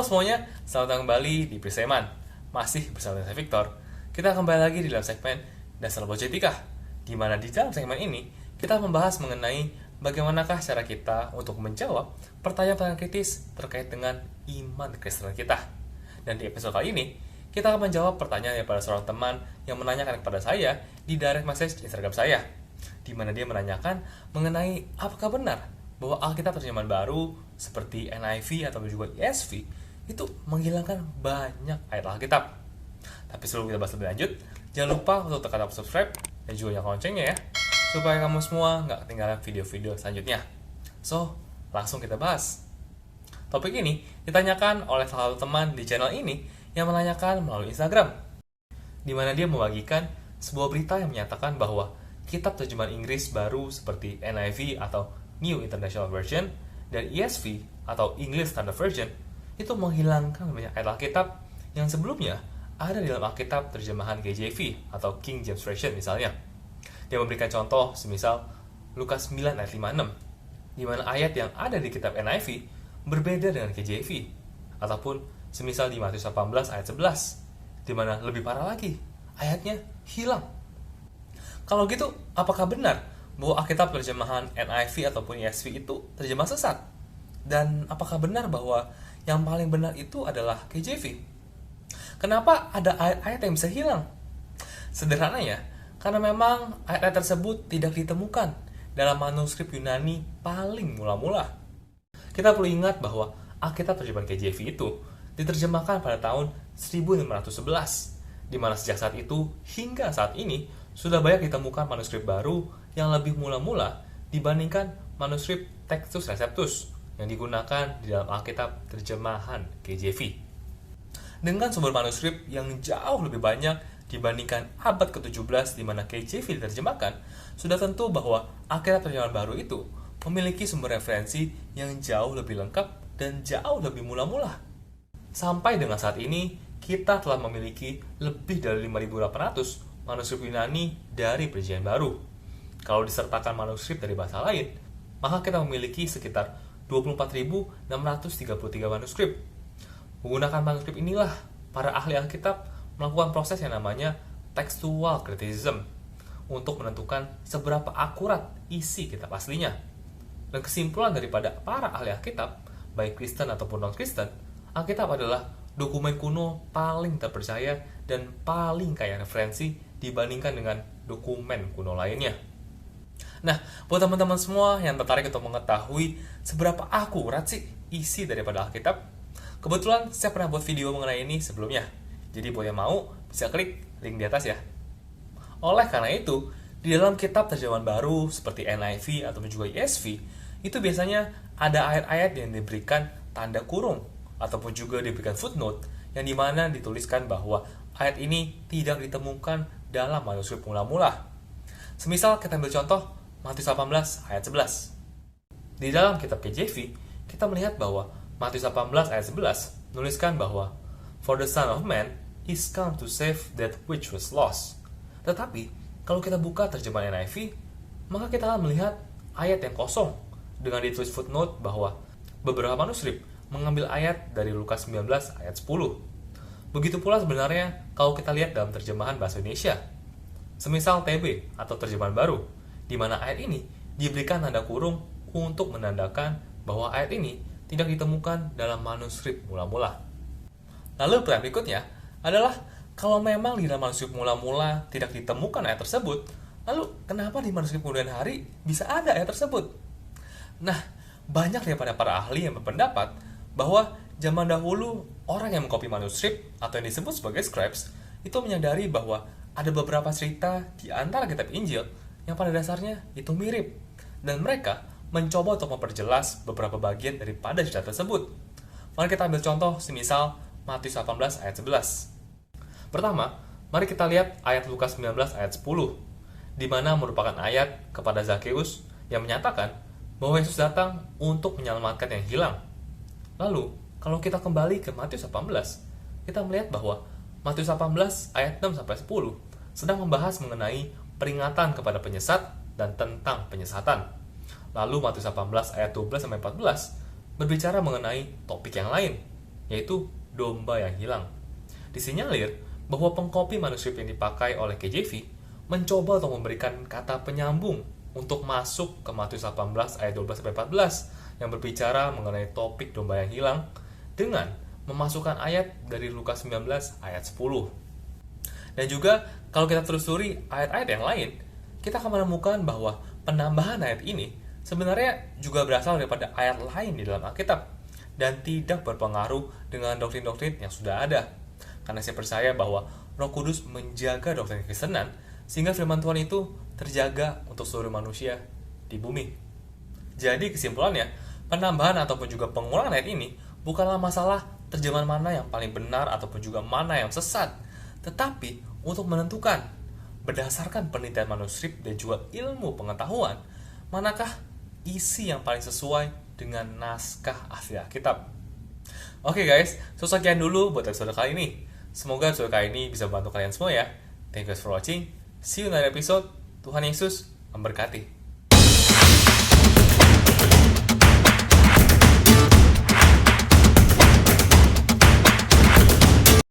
semuanya, selamat datang kembali di Priseman. Masih bersama saya Victor. Kita kembali lagi di dalam segmen Dasar Logetika, di mana di dalam segmen ini kita membahas mengenai bagaimanakah cara kita untuk menjawab pertanyaan-pertanyaan kritis terkait dengan iman Kristen kita. Dan di episode kali ini, kita akan menjawab pertanyaan daripada seorang teman yang menanyakan kepada saya di direct message Instagram saya, di mana dia menanyakan mengenai apakah benar bahwa Alkitab terjemahan baru seperti NIV atau juga ESV itu menghilangkan banyak ayat Alkitab. Tapi sebelum kita bahas lebih lanjut, jangan lupa untuk tekan tombol subscribe dan juga nyalakan loncengnya ya, supaya kamu semua nggak ketinggalan video-video selanjutnya. So, langsung kita bahas. Topik ini ditanyakan oleh salah satu teman di channel ini yang menanyakan melalui Instagram, di mana dia membagikan sebuah berita yang menyatakan bahwa kitab terjemahan Inggris baru seperti NIV atau New International Version dan ESV atau English Standard Version itu menghilangkan banyak ayat Alkitab yang sebelumnya ada di dalam Alkitab terjemahan KJV atau King James Version misalnya. Dia memberikan contoh semisal Lukas 9 ayat 56, di mana ayat yang ada di kitab NIV berbeda dengan KJV, ataupun semisal di Matius 18 ayat 11, di mana lebih parah lagi, ayatnya hilang. Kalau gitu, apakah benar bahwa Alkitab terjemahan NIV ataupun ESV itu terjemah sesat? Dan apakah benar bahwa yang paling benar itu adalah KJV? Kenapa ada ayat-ayat yang bisa hilang? Sederhananya, karena memang ayat-ayat tersebut tidak ditemukan dalam manuskrip Yunani paling mula-mula. Kita perlu ingat bahwa Alkitab terjemahan KJV itu diterjemahkan pada tahun 1511, di mana sejak saat itu hingga saat ini sudah banyak ditemukan manuskrip baru yang lebih mula-mula dibandingkan manuskrip Textus Receptus yang digunakan di dalam Alkitab terjemahan KJV. Dengan sumber manuskrip yang jauh lebih banyak dibandingkan abad ke-17 di mana KJV diterjemahkan, sudah tentu bahwa Alkitab terjemahan baru itu memiliki sumber referensi yang jauh lebih lengkap dan jauh lebih mula-mula. Sampai dengan saat ini, kita telah memiliki lebih dari 5.800 manuskrip Yunani dari Perjanjian Baru. Kalau disertakan manuskrip dari bahasa lain, maka kita memiliki sekitar 24.633 manuskrip. Menggunakan manuskrip inilah, para ahli Alkitab melakukan proses yang namanya textual criticism untuk menentukan seberapa akurat isi kitab aslinya. Dan kesimpulan daripada para ahli Alkitab, baik Kristen ataupun non-Kristen, Alkitab adalah dokumen kuno paling terpercaya dan paling kaya referensi dibandingkan dengan dokumen kuno lainnya. Nah, buat teman-teman semua yang tertarik untuk mengetahui seberapa akurat sih isi daripada Alkitab, kebetulan saya pernah buat video mengenai ini sebelumnya. Jadi buat yang mau, bisa klik link di atas ya. Oleh karena itu, di dalam kitab terjemahan baru seperti NIV atau juga ESV, itu biasanya ada ayat-ayat yang diberikan tanda kurung ataupun juga diberikan footnote yang dimana dituliskan bahwa ayat ini tidak ditemukan dalam manuskrip mula-mula. Semisal kita ambil contoh Matius 18 ayat 11. Di dalam kitab KJV, kita melihat bahwa Matius 18 ayat 11 menuliskan bahwa For the Son of Man is come to save that which was lost. Tetapi, kalau kita buka terjemahan NIV, maka kita akan melihat ayat yang kosong dengan ditulis footnote bahwa beberapa manuskrip mengambil ayat dari Lukas 19 ayat 10. Begitu pula sebenarnya kalau kita lihat dalam terjemahan bahasa Indonesia, semisal TB atau terjemahan baru, di mana ayat ini diberikan tanda kurung untuk menandakan bahwa ayat ini tidak ditemukan dalam manuskrip mula-mula. Lalu pertanyaan berikutnya adalah, kalau memang di dalam manuskrip mula-mula tidak ditemukan ayat tersebut, lalu kenapa di manuskrip kemudian hari bisa ada ayat tersebut? Nah, banyak daripada para ahli yang berpendapat bahwa zaman dahulu orang yang mengcopy manuskrip atau yang disebut sebagai scribes itu menyadari bahwa ada beberapa cerita di antara kitab Injil yang pada dasarnya itu mirip, dan mereka mencoba untuk memperjelas beberapa bagian daripada cerita tersebut. Mari kita ambil contoh semisal Matius 18 ayat 11. Pertama, mari kita lihat ayat Lukas 19 ayat 10, di mana merupakan ayat kepada Zakheus yang menyatakan bahwa Yesus datang untuk menyelamatkan yang hilang. Lalu, kalau kita kembali ke Matius 18, kita melihat bahwa Matius 18 ayat 6 sampai 10 sedang membahas mengenai peringatan kepada penyesat dan tentang penyesatan. Lalu Matius 18 ayat 12 sampai 14 berbicara mengenai topik yang lain, yaitu domba yang hilang. Disinyalir bahwa pengkopi manuskrip yang dipakai oleh KJV mencoba untuk memberikan kata penyambung untuk masuk ke Matius 18 ayat 12-14 yang berbicara mengenai topik domba yang hilang dengan memasukkan ayat dari Lukas 19 ayat 10. Dan juga kalau kita telusuri ayat-ayat yang lain, kita akan menemukan bahwa penambahan ayat ini sebenarnya juga berasal daripada ayat lain di dalam Alkitab dan tidak berpengaruh dengan doktrin-doktrin yang sudah ada. Karena saya percaya bahwa Roh Kudus menjaga doktrin Kristenan sehingga firman Tuhan itu terjaga untuk seluruh manusia di bumi. Jadi kesimpulannya, penambahan ataupun juga pengulangan ayat ini bukanlah masalah terjemahan mana yang paling benar ataupun juga mana yang sesat, tetapi untuk menentukan berdasarkan penelitian manuskrip dan juga ilmu pengetahuan, manakah isi yang paling sesuai dengan naskah asli Alkitab. Oke guys, sekian dulu buat episode kali ini. Semoga episode kali ini bisa membantu kalian semua ya. Thank you guys for watching. See you in the next episode. Tuhan Yesus memberkati.